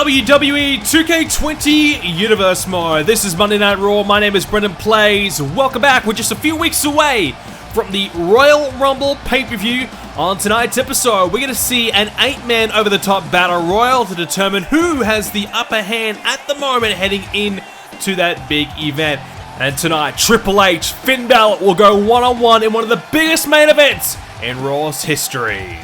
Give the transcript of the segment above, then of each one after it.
WWE 2k20 Universe Mode. This is Monday Night Raw. My name is BrendenPlayz. Welcome back. We're just a few weeks away from the Royal Rumble pay-per-view. On tonight's episode, we're going to see an 8-man over-the-top battle royal to determine who has the upper hand at the moment heading into that big event. And tonight, Triple H, Finn Balor will go one-on-one in one of the biggest main events in Raw's history.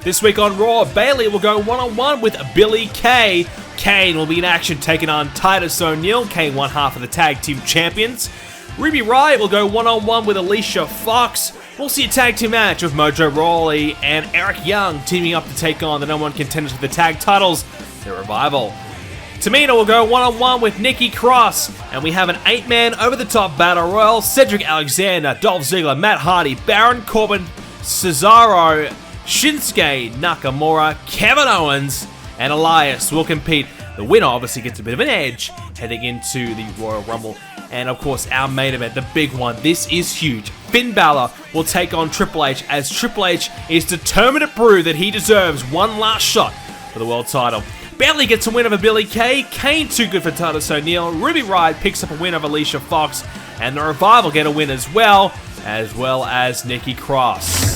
This week on Raw, Bayley will go one-on-one with Billie Kay. Kane will be in action taking on Titus O'Neil. Kane, one half of the tag team champions. Ruby Riott will go one-on-one with Alicia Fox. We'll see a tag team match with Mojo Rawley and Eric Young teaming up to take on the #1 contenders for the tag titles, The Revival. Tamina will go one-on-one with Nikki Cross, and we have an 8-man over-the-top battle royal. Cedric Alexander, Dolph Ziggler, Matt Hardy, Baron Corbin, Cesaro, Shinsuke Nakamura, Kevin Owens, and Elias will compete. The winner obviously gets a bit of an edge heading into the Royal Rumble. And of course, our main event, the big one. This is huge. Finn Balor will take on Triple H, as Triple H is determined to prove that he deserves one last shot for the world title. Bayley gets a win over Billie Kay. Kane too good for Titus O'Neil. Ruby Riott picks up a win over Alicia Fox. And the Revival get a win as well as Nikki Cross.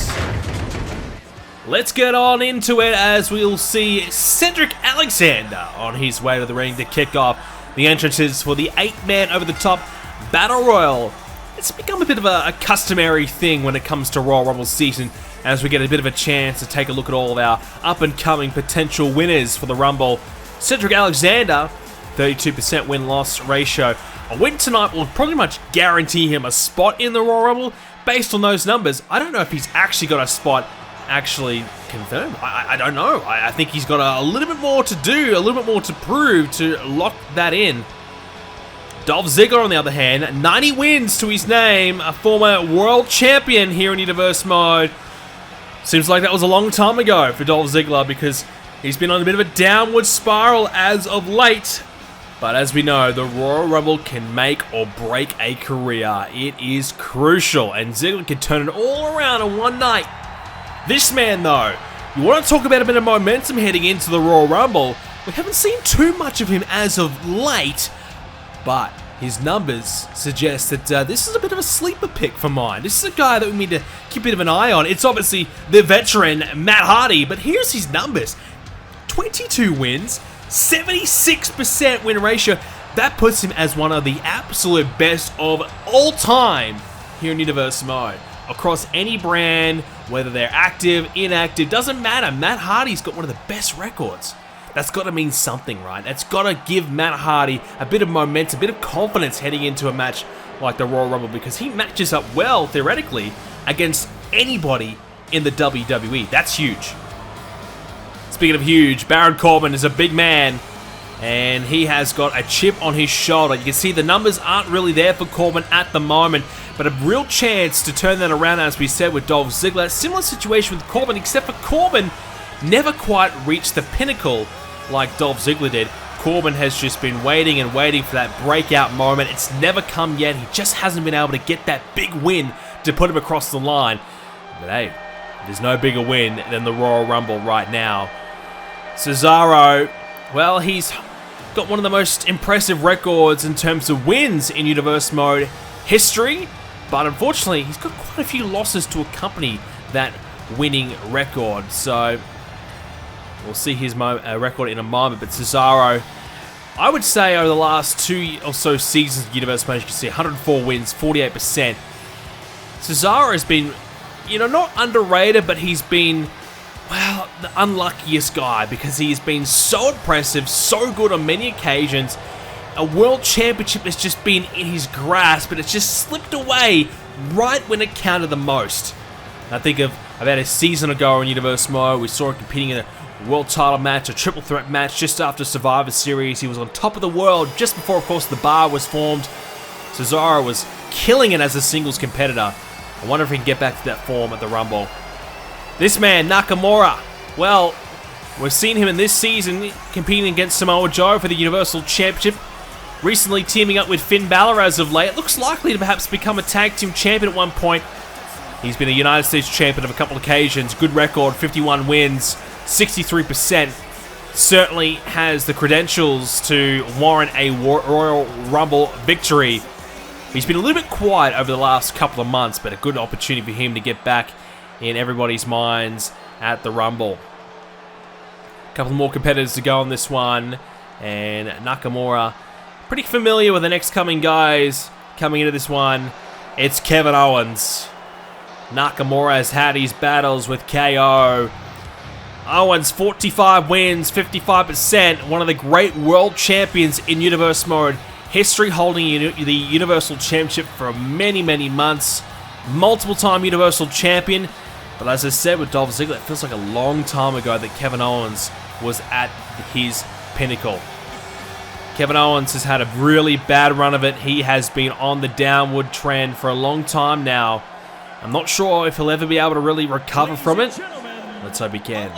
Let's get on into it as we'll see Cedric Alexander on his way to the ring to kick off the entrances for the 8-man over-the-top Battle Royal. It's become a bit of a customary thing when it comes to Royal Rumble season, as we get a bit of a chance to take a look at all of our up-and-coming potential winners for the Rumble. Cedric Alexander, 32% win-loss ratio. A win tonight will pretty much guarantee him a spot in the Royal Rumble. Based on those numbers, I don't know if he's actually got a spot actually confirmed. I don't know. I think he's got a little bit more to do, a little bit more to prove to lock that in. Dolph Ziggler, on the other hand, 90 wins to his name, a former world champion here in Universe Mode. Seems like that was a long time ago for Dolph Ziggler, because he's been on a bit of a downward spiral as of late. But as we know, the Royal Rumble can make or break a career. It is crucial, and Ziggler can turn it all around in one night. This man, though, you want to talk about a bit of momentum heading into the Royal Rumble. We haven't seen too much of him as of late, but his numbers suggest that this is a bit of a sleeper pick for mine. This is a guy that we need to keep a bit of an eye on. It's obviously the veteran Matt Hardy, but here's his numbers. 22 wins, 76% win ratio. That puts him as one of the absolute best of all time here in Universe Mode. Across any brand, whether they're active, inactive, doesn't matter. Matt Hardy's got one of the best records. That's got to mean something, right? That's got to give Matt Hardy a bit of momentum, a bit of confidence heading into a match like the Royal Rumble, because he matches up well, theoretically, against anybody in the WWE. That's huge. Speaking of huge, Baron Corbin is a big man, and he has got a chip on his shoulder. You can see the numbers aren't really there for Corbin at the moment, but a real chance to turn that around, as we said, with Dolph Ziggler. Similar situation with Corbin, except for Corbin never quite reached the pinnacle like Dolph Ziggler did. Corbin has just been waiting and waiting for that breakout moment. It's never come yet. He just hasn't been able to get that big win to put him across the line. But hey, there's no bigger win than the Royal Rumble right now. Cesaro, well, he's got one of the most impressive records in terms of wins in Universe Mode history, but unfortunately, he's got quite a few losses to accompany that winning record. So we'll see his record in a moment. But Cesaro, I would say over the last 2 or so seasons of Universe Mode, you can see 104 wins, 48%. Cesaro has been, not underrated, but he's been, well, the unluckiest guy, because he's been so impressive, so good on many occasions. A world championship has just been in his grasp, but it's just slipped away right when it counted the most. I think of about a season ago in Universe Mode, we saw him competing in a world title match, a triple threat match just after Survivor Series. He was on top of the world just before, of course, the bar was formed. Cesaro was killing it as a singles competitor. I wonder if he can get back to that form at the Rumble. This man, Nakamura, well, we've seen him in this season competing against Samoa Joe for the Universal Championship. Recently teaming up with Finn Balor as of late. Looks likely to perhaps become a tag team champion at one point. He's been a United States champion on a couple of occasions. Good record, 51 wins. 63%, certainly has the credentials to warrant a Royal Rumble victory. He's been a little bit quiet over the last couple of months, but a good opportunity for him to get back in everybody's minds at the Rumble. A couple more competitors to go on this one, and Nakamura, pretty familiar with the next coming guys coming into this one. It's Kevin Owens. Nakamura has had his battles with KO. Owens, 45 wins, 55%, one of the great world champions in Universe Mode. History holding the Universal Championship for many, many months. Multiple-time Universal Champion. But as I said with Dolph Ziggler, it feels like a long time ago that Kevin Owens was at his pinnacle. Kevin Owens has had a really bad run of it. He has been on the downward trend for a long time now. I'm not sure if he'll ever be able to really recover from it. Let's hope he can.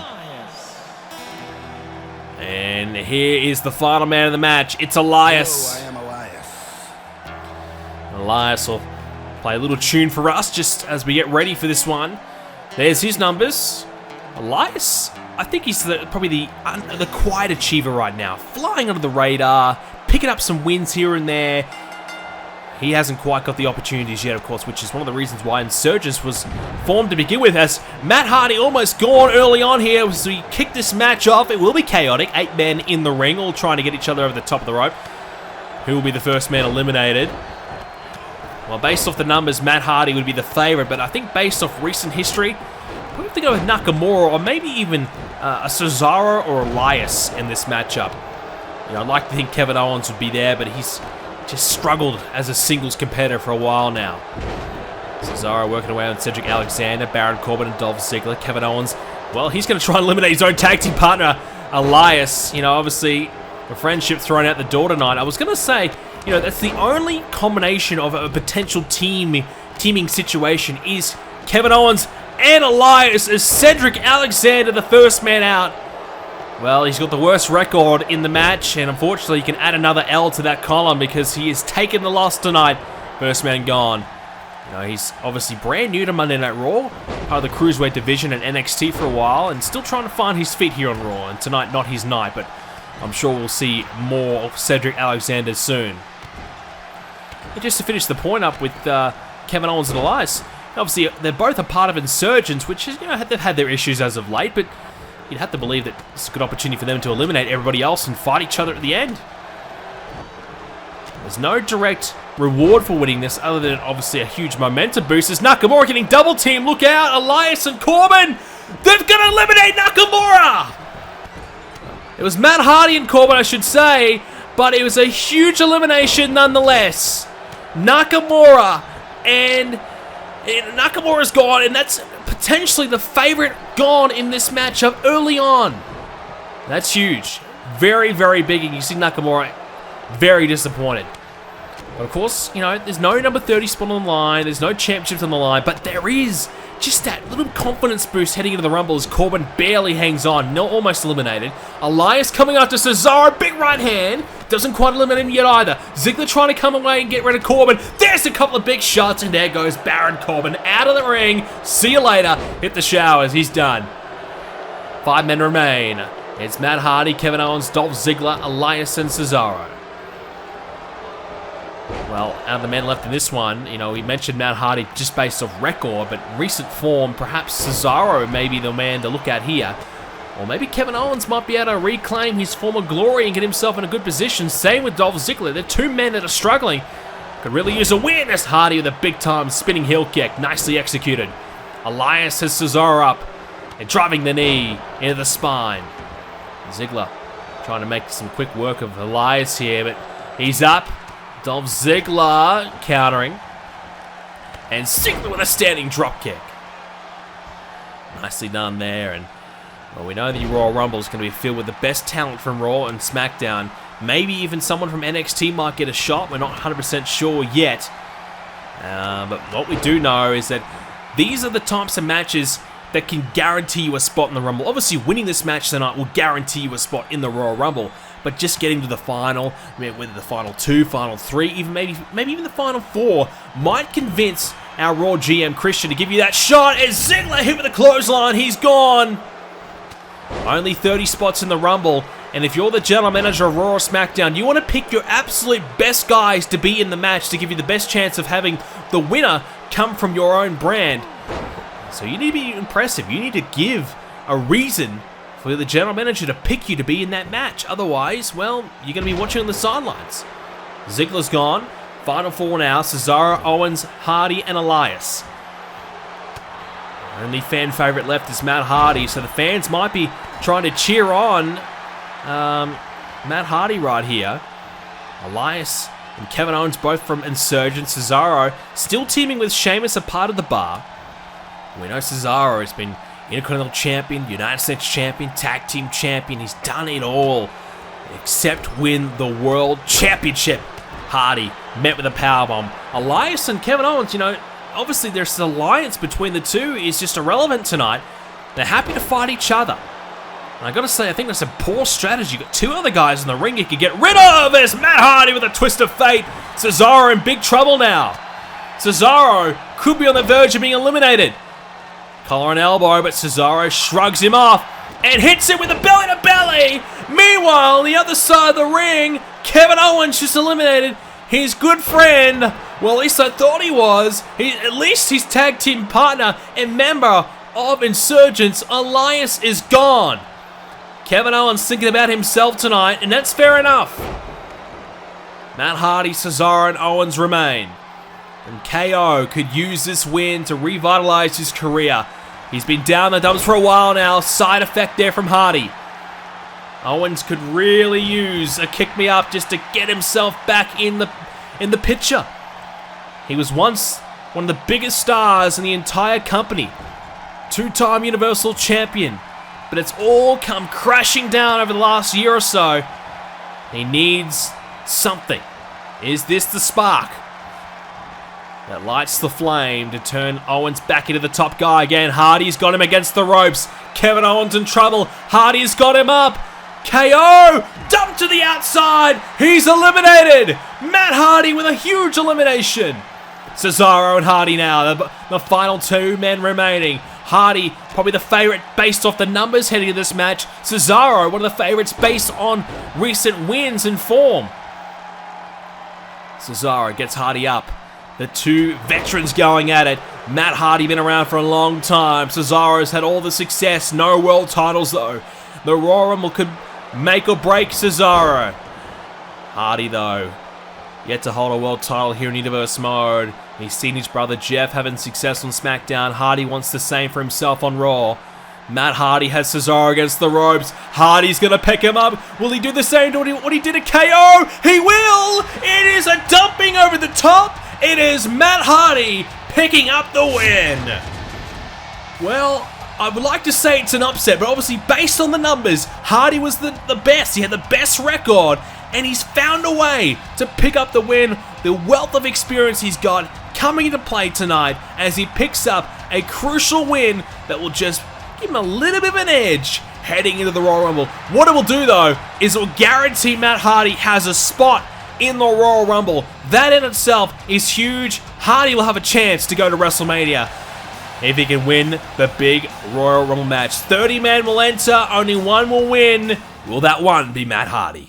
And here is the final man of the match. It's Elias. Hello, I am Elias. Elias will play a little tune for us just as we get ready for this one. There's his numbers. Elias, I think he's probably the quiet achiever right now. Flying under the radar, picking up some wins here and there. He hasn't quite got the opportunities yet, of course, which is one of the reasons why Insurgents was formed to begin with, as Matt Hardy almost gone early on here as we kick this match off. It will be chaotic. 8 men in the ring, all trying to get each other over the top of the rope. Who will be the first man eliminated? Well, based off the numbers, Matt Hardy would be the favorite, but I think based off recent history, we have to go with Nakamura, or maybe even a Cesaro or Elias in this matchup. You know, I'd like to think Kevin Owens would be there, but he's just struggled as a singles competitor for a while now. Cesaro working away on Cedric Alexander, Baron Corbin and Dolph Ziggler. Kevin Owens, well, he's going to try and eliminate his own tag team partner, Elias. You know, obviously, the friendship thrown out the door tonight. I was going to say, you know, that's the only combination of a potential teaming situation is Kevin Owens and Elias as Cedric Alexander, the first man out. Well, he's got the worst record in the match, and unfortunately, you can add another L to that column because he has taken the loss tonight. First man gone. You know, he's obviously brand new to Monday Night Raw, part of the Cruiserweight division at NXT for a while, and still trying to find his feet here on Raw. And tonight, not his night, but I'm sure we'll see more of Cedric Alexander soon. And just to finish the point up with Kevin Owens and Elias, obviously they're both a part of Insurgents, which is, you know, they've had their issues as of late, but you'd have to believe that it's a good opportunity for them to eliminate everybody else and fight each other at the end. There's no direct reward for winning this other than obviously a huge momentum boost. As Nakamura getting double team, look out, Elias and Corbin, they're gonna eliminate Nakamura! It was Matt Hardy and Corbin, I should say, but it was a huge elimination nonetheless. Nakamura, and Nakamura's gone, and that's potentially the favorite gone in this matchup early on. That's huge. Very, very big, and you see Nakamura very disappointed. But of course, you know, there's no number 30 spot on the line, there's no championships on the line, but there is just that little confidence boost heading into the Rumble as Corbin barely hangs on, not almost eliminated. Elias coming after Cesaro, big right hand, doesn't quite eliminate him yet either. Ziggler trying to come away and get rid of Corbin. There's a couple of big shots, and there goes Baron Corbin out of the ring. See you later. Hit the showers. He's done. 5 men remain. It's Matt Hardy, Kevin Owens, Dolph Ziggler, Elias, and Cesaro. Well, out of the men left in this one, you know, we mentioned Matt Hardy just based off record, but recent form, perhaps Cesaro may be the man to look at here. Or maybe Kevin Owens might be able to reclaim his former glory and get himself in a good position. Same with Dolph Ziggler. They're 2 men that are struggling. Could really use a win as Hardy with a big-time spinning heel kick. Nicely executed. Elias has Cesaro up and driving the knee into the spine. Ziggler trying to make some quick work of Elias here, but he's up. Dolph Ziggler countering. And Ziggler with a standing dropkick. Nicely done there. And well, we know the Royal Rumble is going to be filled with the best talent from Raw and SmackDown. Maybe even someone from NXT might get a shot. We're not 100% sure yet. But what we do know is that these are the types of matches that can guarantee you a spot in the Rumble. Obviously, winning this match tonight will guarantee you a spot in the Royal Rumble. But just getting to the final, I mean, whether the final 2, final 3, even maybe even the final 4, might convince our Raw GM Christian to give you that shot. As Ziggler hit with a clothesline, he's gone. Only 30 spots in the Rumble, and if you're the general manager of Raw or SmackDown, you want to pick your absolute best guys to be in the match to give you the best chance of having the winner come from your own brand. So you need to be impressive. You need to give a reason for the general manager to pick you to be in that match. Otherwise, well, you're going to be watching on the sidelines. Ziggler's gone. Final four now. Cesaro, Owens, Hardy, and Elias. Only fan favorite left is Matt Hardy, so the fans might be trying to cheer on Matt Hardy right here. Elias and Kevin Owens both from Insurgent. Cesaro still teaming with Sheamus, a part of the bar. We know Cesaro has been Intercontinental Champion, United States Champion, Tag Team Champion. He's done it all except win the World Championship. Hardy met with a powerbomb. Elias and Kevin Owens, you know, obviously there's an alliance between the two is just irrelevant tonight. They're happy to fight each other. And I gotta say, I think that's a poor strategy. You've got two other guys in the ring you could get rid of. There's Matt Hardy with a twist of fate. Cesaro in big trouble now. Cesaro could be on the verge of being eliminated. Collar and elbow, but Cesaro shrugs him off and hits him with a belly to belly. Meanwhile, on the other side of the ring, Kevin Owens just eliminated his good friend. Well, at least I thought he was. At least his tag team partner and member of Insurgents, Elias, is gone. Kevin Owens thinking about himself tonight, and that's fair enough. Matt Hardy, Cesaro, and Owens remain. And KO could use this win to revitalize his career. He's been down the dumps for a while now. Side effect there from Hardy. Owens could really use a kick-me-up just to get himself back in the picture. He was once one of the biggest stars in the entire company. Two-time Universal Champion. But it's all come crashing down over the last year or so. He needs something. Is this the spark that lights the flame to turn Owens back into the top guy again? Hardy's got him against the ropes. Kevin Owens in trouble. Hardy's got him up. KO! Dumped to the outside. He's eliminated. Matt Hardy with a huge elimination. Cesaro and Hardy now, the final two men remaining. Hardy, probably the favorite based off the numbers heading into this match. Cesaro, one of the favorites based on recent wins and form. Cesaro gets Hardy up. The two veterans going at it. Matt Hardy been around for a long time. Cesaro's had all the success. No world titles though. The Royal Rumble could make or break Cesaro. Hardy though, yet to hold a world title here in Universe Mode. He's seen his brother Jeff having success on SmackDown. Hardy wants the same for himself on Raw. Matt Hardy has Cesaro against the ropes. Hardy's going to pick him up. Will he do the same to what he did to KO? He will! It is a dumping over the top. It is Matt Hardy picking up the win. Well, I would like to say it's an upset, but obviously based on the numbers, Hardy was the best. He had the best record, and he's found a way to pick up the win. The wealth of experience he's got coming into play tonight as he picks up a crucial win that will just give him a little bit of an edge heading into the Royal Rumble. What it will do, though, is it will guarantee Matt Hardy has a spot in the Royal Rumble. That in itself is huge. Hardy will have a chance to go to WrestleMania if he can win the big Royal Rumble match. 30 men will enter, only one will win. Will that one be Matt Hardy?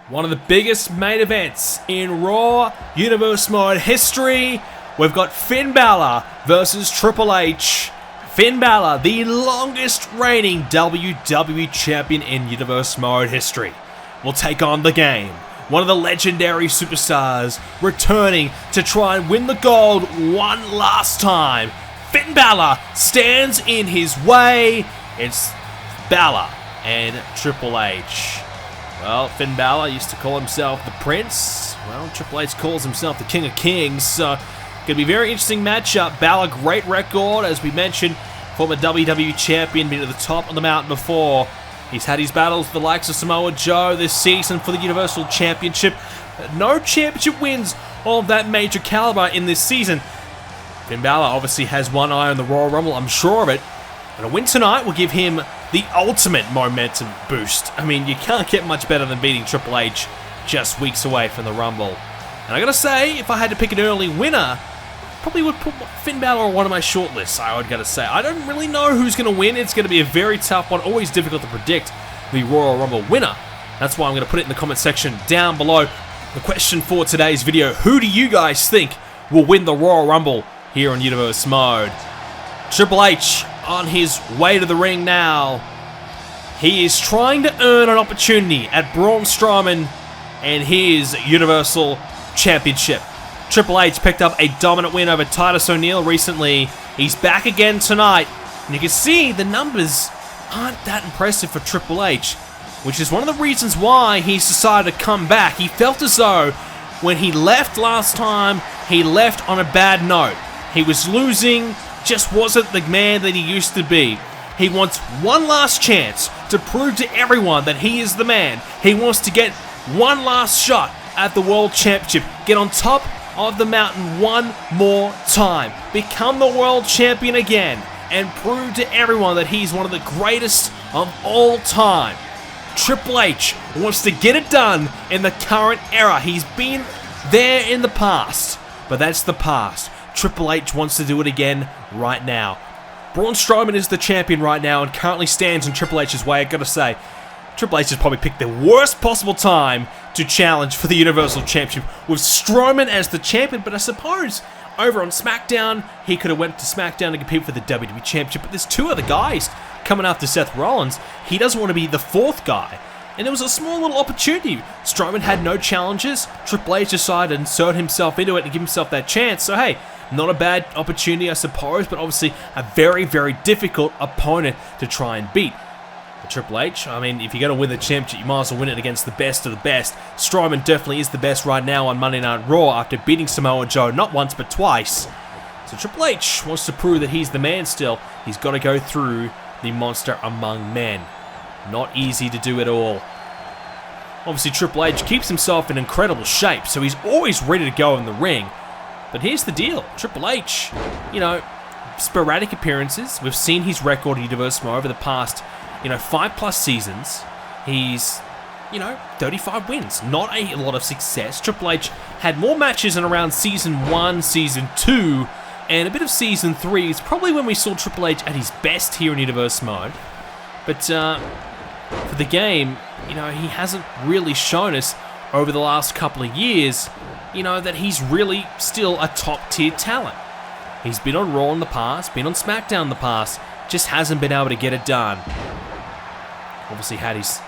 One of the biggest main events in Raw Universe Mode history. We've got Finn Balor versus Triple H. Finn Balor, the longest reigning WWE Champion in Universe Mode history, will take on The Game, one of the legendary superstars, returning to try and win the gold one last time. Finn Balor stands in his way. It's Balor and Triple H. Well, Finn Balor used to call himself the Prince. Well, Triple H calls himself the King of Kings. So, going to be a very interesting matchup. Balor, great record, as we mentioned, former WWE Champion, been at the top of the mountain before. He's had his battles with the likes of Samoa Joe this season for the Universal Championship. No championship wins of that major caliber in this season. Finn Balor obviously has one eye on the Royal Rumble, I'm sure of it. And a win tonight will give him the ultimate momentum boost. I mean, you can't get much better than beating Triple H just weeks away from the Rumble. And I gotta say, if I had to pick an early winner, probably would put Finn Balor on one of my shortlists, I would gotta say. I don't really know who's going to win. It's going to be a very tough one. Always difficult to predict the Royal Rumble winner. That's why I'm going to put it in the comment section down below. The question for today's video, who do you guys think will win the Royal Rumble here on Universe Mode? Triple H on his way to the ring now. He is trying to earn an opportunity at Braun Strowman and his Universal Championship. Triple H picked up a dominant win over Titus O'Neil recently. He's back again tonight. And you can see the numbers aren't that impressive for Triple H, which is one of the reasons why he's decided to come back. He felt as though when he left last time, he left on a bad note. He was losing, just wasn't the man that he used to be. He wants one last chance to prove to everyone that he is the man. He wants to get one last shot at the World Championship. Get on top of the mountain one more time. Become the World Champion again. And prove to everyone that he's one of the greatest of all time. Triple H wants to get it done in the current era. He's been there in the past, but that's the past. Triple H wants to do it again right now. Braun Strowman is the champion right now and currently stands in Triple H's way. I gotta say, Triple H has probably picked the worst possible time to challenge for the Universal Championship with Strowman as the champion, but I suppose over on SmackDown, he could have went to SmackDown to compete for the WWE Championship, but there's two other guys coming after Seth Rollins. He doesn't want to be the fourth guy. And it was a small little opportunity. Strowman had no challenges. Triple H decided to insert himself into it and give himself that chance. So hey, not a bad opportunity, I suppose, but obviously a very, very difficult opponent to try and beat. But Triple H, I mean, if you're going to win the championship, you might as well win it against the best of the best. Strowman definitely is the best right now on Monday Night Raw after beating Samoa Joe not once but twice. So Triple H wants to prove that he's the man still. He's got to go through the monster among men. Not easy to do at all. Obviously, Triple H keeps himself in incredible shape, so he's always ready to go in the ring. But here's the deal. Triple H, you know, sporadic appearances. We've seen his record in Universe Mode over the past, 5+ seasons. He's, 35 wins. Not a lot of success. Triple H had more matches in around Season 1, Season 2, and a bit of Season 3 is probably when we saw Triple H at his best here in Universe Mode. But for the game, he hasn't really shown us over the last couple of years, that he's really still a top-tier talent. He's been on Raw in the past, been on SmackDown in the past, just hasn't been able to get it done. Obviously had his,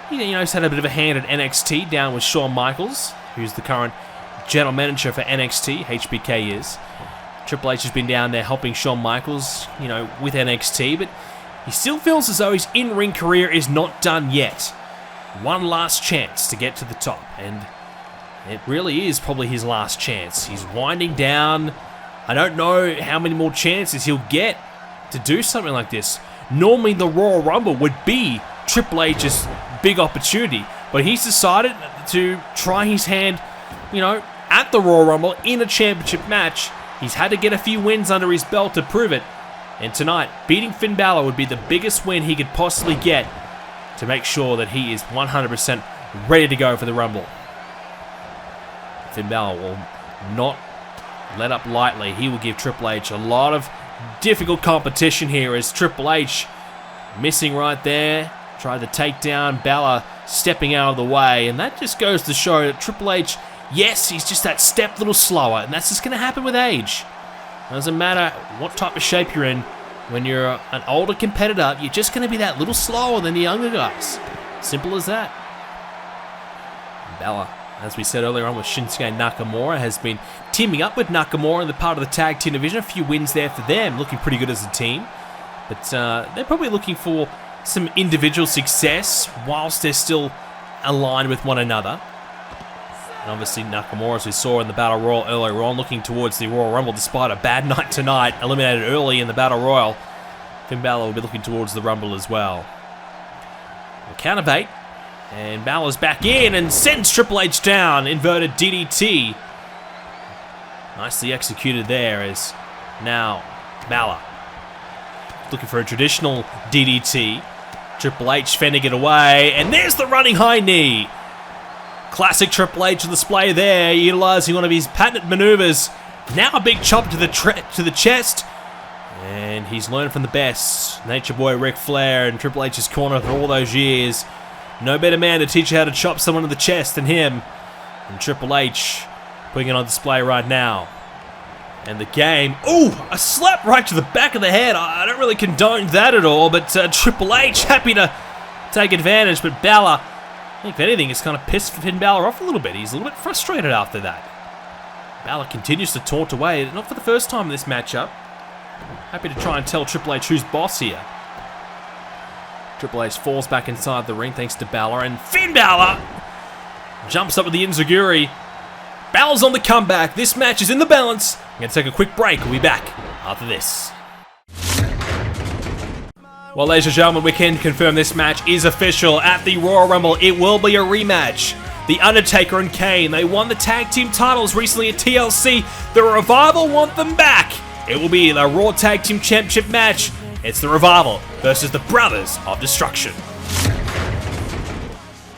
he's had a bit of a hand at NXT down with Shawn Michaels, who's the current general manager for NXT, HBK is. Triple H has been down there helping Shawn Michaels, with NXT, but he still feels as though his in-ring career is not done yet. One last chance to get to the top, and it really is probably his last chance. He's winding down. I don't know how many more chances he'll get to do something like this. Normally the Royal Rumble would be Triple H's big opportunity, but he's decided to try his hand, at the Royal Rumble in a championship match. He's had to get a few wins under his belt to prove it. And tonight, beating Finn Balor would be the biggest win he could possibly get to make sure that he is 100% ready to go for the Rumble. Finn Balor will not let up lightly. He will give Triple H a lot of difficult competition here as Triple H missing right there. Tried to take down Balor, stepping out of the way. And that just goes to show that Triple H, yes, he's just that step little slower. And that's just going to happen with age. Doesn't matter what type of shape you're in. When you're an older competitor, you're just going to be that little slower than the younger guys. Simple as that. Balor, as we said earlier on with Shinsuke Nakamura, has been teaming up with Nakamura in the part of the tag team division. A few wins there for them, looking pretty good as a team. But they're probably looking for some individual success whilst they're still aligned with one another. And obviously Nakamura, as we saw in the Battle Royal earlier on, looking towards the Royal Rumble despite a bad night tonight, eliminated early in the Battle Royal. Finn Balor will be looking towards the Rumble as well. Counterbait, and Balor's back in and sends Triple H down. Inverted DDT. Nicely executed there as now Balor looking for a traditional DDT. Triple H fending it away, and there's the running high knee. Classic Triple H on display there, utilizing one of his patented maneuvers Now a big chop to the chest. And he's learned from the best. Nature Boy Ric Flair in Triple H's corner for all those years. No better man to teach you how to chop someone in the chest than him. And Triple H putting it on display right now. And the game, ooh, a slap right to the back of the head. I don't really condone that at all, but Triple H happy to take advantage. But Balor, I think if anything, is kind of pissed Finn Balor off a little bit. He's a little bit frustrated after that. Balor continues to taunt away, not for the first time in this matchup. Happy to try and tell Triple H who's boss here. Triple H falls back inside the ring thanks to Balor, and Finn Balor jumps up with the Enziguri. Balor's on the comeback. This match is in the balance. I'm going to take a quick break. We'll be back after this. Well, ladies and gentlemen, we can confirm this match is official. At the Royal Rumble, it will be a rematch. The Undertaker and Kane, they won the tag team titles recently at TLC. The Revival want them back. It will be the Raw Tag Team Championship match. It's the Revival versus the Brothers of Destruction.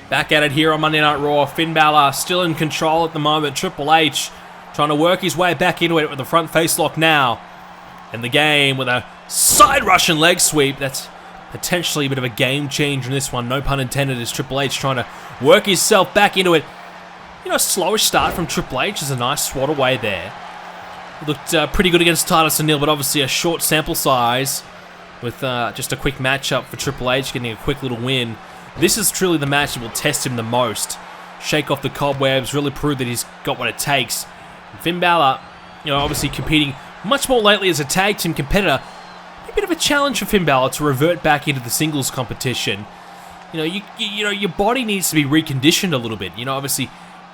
Back at it here on Monday Night Raw. Finn Balor still in control at the moment. Triple H trying to work his way back into it with the front face lock now. And the game with a side Russian leg sweep. That's potentially a bit of a game changer in this one. No pun intended, as Triple H trying to work himself back into it. You know, a slowish start from Triple H. There's a nice swat away there. He looked pretty good against Titus O'Neil, but obviously a short sample size with just a quick matchup for Triple H, getting a quick little win. This is truly the match that will test him the most. Shake off the cobwebs, really prove that he's got what it takes. And Finn Balor, you know, obviously competing much more lately as a tag team competitor. A bit of a challenge for Finn Balor to revert back into the singles competition. You know, your body needs to be reconditioned a little bit. You know, obviously,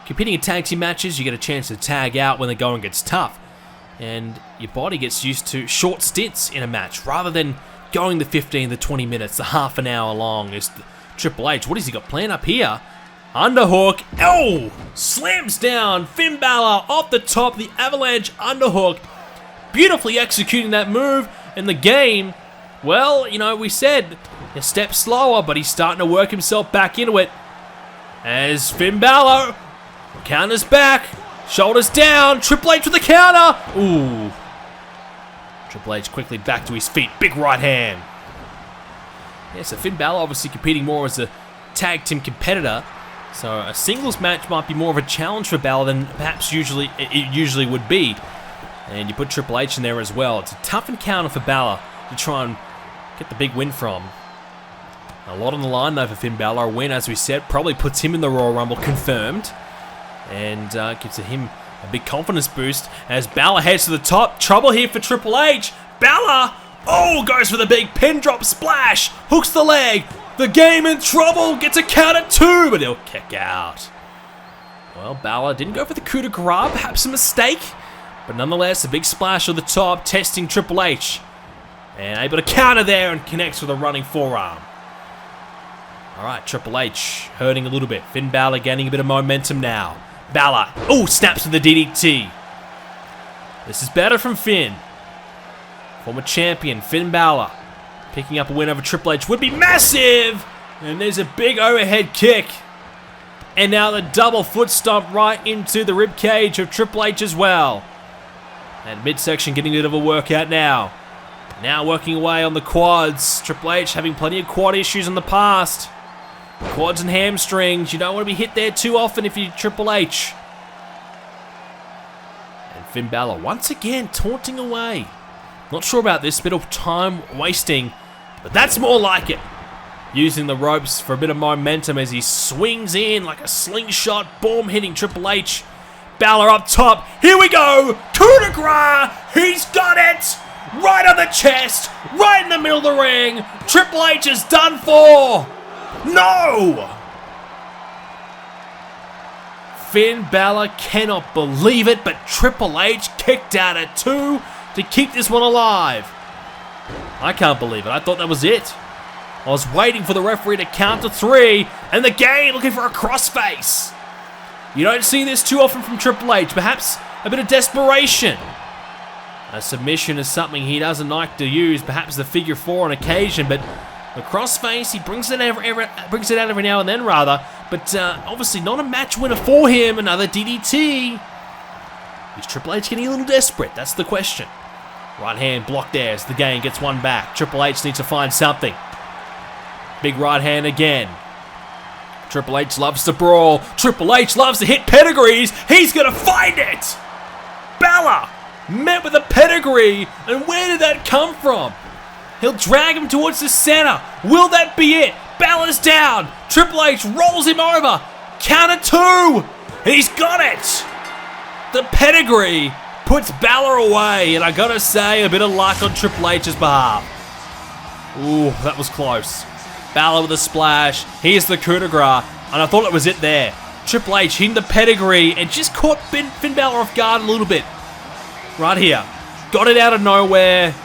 competing in tag team matches, you get a chance to tag out when the going gets tough. And your body gets used to short stints in a match, rather than going the 15, the 20 minutes, the half an hour long. Is Triple H, what has he got planned up here? Underhook, oh! Slams down Finn Balor off the top, the avalanche underhook. Beautifully executing that move, and the game, well, you know, we said a step slower, but he's starting to work himself back into it. As Finn Balor counters back, shoulders down, Triple H with the counter. Ooh. Triple H quickly back to his feet, big right hand. Yeah, so Finn Balor obviously competing more as a tag team competitor. So a singles match might be more of a challenge for Balor than perhaps it usually would be. And you put Triple H in there as well. It's a tough encounter for Balor to try and get the big win from. A lot on the line though for Finn Balor. A win, as we said, probably puts him in the Royal Rumble confirmed. And gives him a big confidence boost as Balor heads to the top. Trouble here for Triple H. Balor, oh, goes for the big pin drop splash. Hooks the leg. The game in trouble. Gets a count at 2, but he'll kick out. Well, Balor didn't go for the coup de grace. Perhaps a mistake. But nonetheless, a big splash on the top, testing Triple H. And able to counter there and connects with a running forearm. Alright, Triple H hurting a little bit. Finn Balor gaining a bit of momentum now. Balor, oh, snaps with the DDT. This is better from Finn. Former champion, Finn Balor. Picking up a win over Triple H would be massive! And there's a big overhead kick. And now the double foot stomp right into the ribcage of Triple H as well. And midsection getting a bit of a workout now. Now working away on the quads. Triple H having plenty of quad issues in the past. Quads and hamstrings. You don't want to be hit there too often if you're Triple H. And Finn Balor once again taunting away. Not sure about this, bit of time wasting, but that's more like it. Using the ropes for a bit of momentum as he swings in like a slingshot, boom, hitting Triple H. Balor up top, here we go, coup de grace, he's got it! Right on the chest, right in the middle of the ring, Triple H is done for! No! Finn Balor cannot believe it, but Triple H kicked out at 2 to keep this one alive. I can't believe it. I thought that was it. I was waiting for the referee to count to 3, and the game looking for a crossface. You don't see this too often from Triple H. Perhaps a bit of desperation. A submission is something he doesn't like to use. Perhaps the figure 4 on occasion, but the crossface, he brings it out every now and then, rather. But obviously not a match winner for him. Another DDT. Is Triple H getting a little desperate? That's the question. Right hand blocked there as the game gets one back. Triple H needs to find something. Big right hand again. Triple H loves to brawl. Triple H loves to hit pedigrees. He's going to find it. Balor met with a pedigree. And where did that come from? He'll drag him towards the center. Will that be it? Balor's down. Triple H rolls him over. Counter 2. He's got it. The pedigree puts Balor away. And I got to say, a bit of luck on Triple H's behalf. Ooh, that was close. Balor with a splash. Here's the coup de grace. And I thought it was it there. Triple H hitting the pedigree and just caught Finn Balor off guard a little bit. Right here. Got it out of nowhere.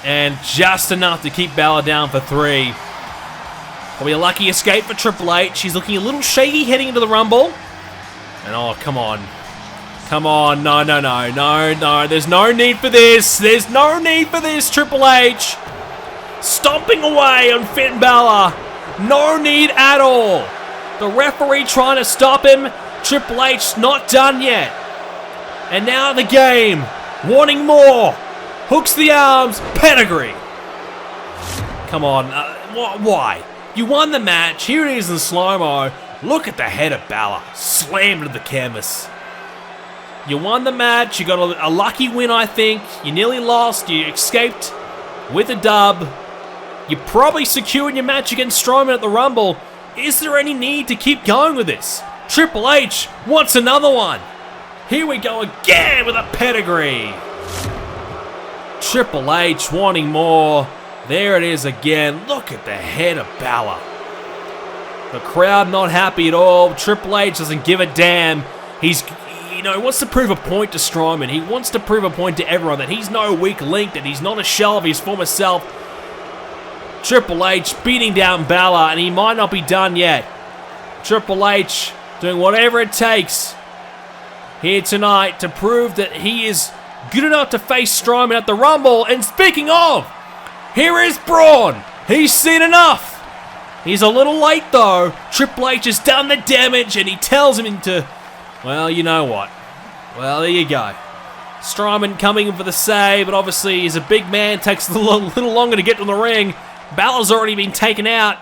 And just enough to keep Balor down for 3. Probably a lucky escape for Triple H. He's looking a little shaky heading into the Rumble. And oh, come on. Come on. No. There's no need for this. There's no need for this, Triple H. Stomping away on Finn Balor. No need at all. The referee trying to stop him. Triple H not done yet. And now the game. Wanting more. Hooks the arms. Pedigree. Come on. Why? You won the match. Here it is in slow-mo. Look at the head of Balor. Slammed into the canvas. You won the match. You got a lucky win, I think. You nearly lost. You escaped with a dub. You probably secured your match against Strowman at the Rumble. Is there any need to keep going with this? Triple H wants another one. Here we go again with a pedigree. Triple H wanting more. There it is again. Look at the head of Balor. The crowd not happy at all. Triple H doesn't give a damn. He wants to prove a point to Strowman. He wants to prove a point to everyone that he's no weak link, that he's not a shell of his former self. Triple H beating down Balor, and he might not be done yet. Triple H doing whatever it takes here tonight to prove that he is good enough to face Strowman at the Rumble. And speaking of, here is Braun. He's seen enough. He's a little late though. Triple H has done the damage, and he tells him to, well, you know what? Well, there you go. Strowman coming in for the save, but obviously he's a big man. Takes a little longer to get to the ring. Balor's already been taken out.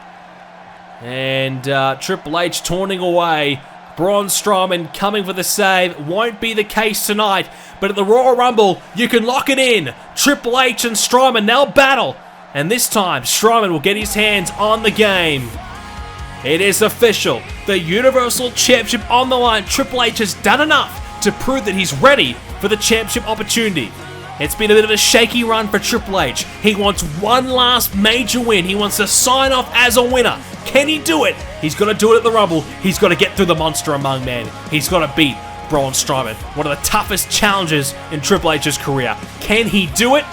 And Triple H taunting away. Braun Strowman coming for the save. Won't be the case tonight. But at the Royal Rumble, you can lock it in. Triple H and Strowman now battle. And this time, Strowman will get his hands on the game. It is official. The Universal Championship on the line. Triple H has done enough to prove that he's ready for the championship opportunity. It's been a bit of a shaky run for Triple H. He wants one last major win. He wants to sign off as a winner. Can he do it? He's got to do it at the Rumble. He's got to get through the Monster Among Men. He's got to beat Braun Strowman, one of the toughest challenges in Triple H's career. Can he do it?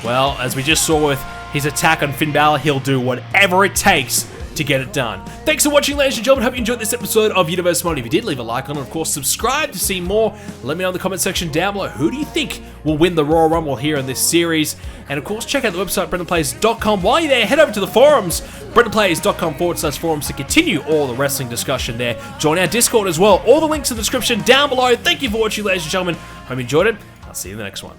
Well, as we just saw with his attack on Finn Balor, he'll do whatever it takes to get it done. Thanks for watching, ladies and gentlemen. Hope you enjoyed this episode of Universe Mode. If you did, leave a like on it. Of course, subscribe to see more. Let me know in the comment section down below. Who do you think will win the Royal Rumble here in this series? And of course, check out the website, BrendenPlayz.com. While you're there, head over to the forums, BrendenPlayz.com/forums to continue all the wrestling discussion there. Join our Discord as well. All the links in the description down below. Thank you for watching, ladies and gentlemen. Hope you enjoyed it. I'll see you in the next one.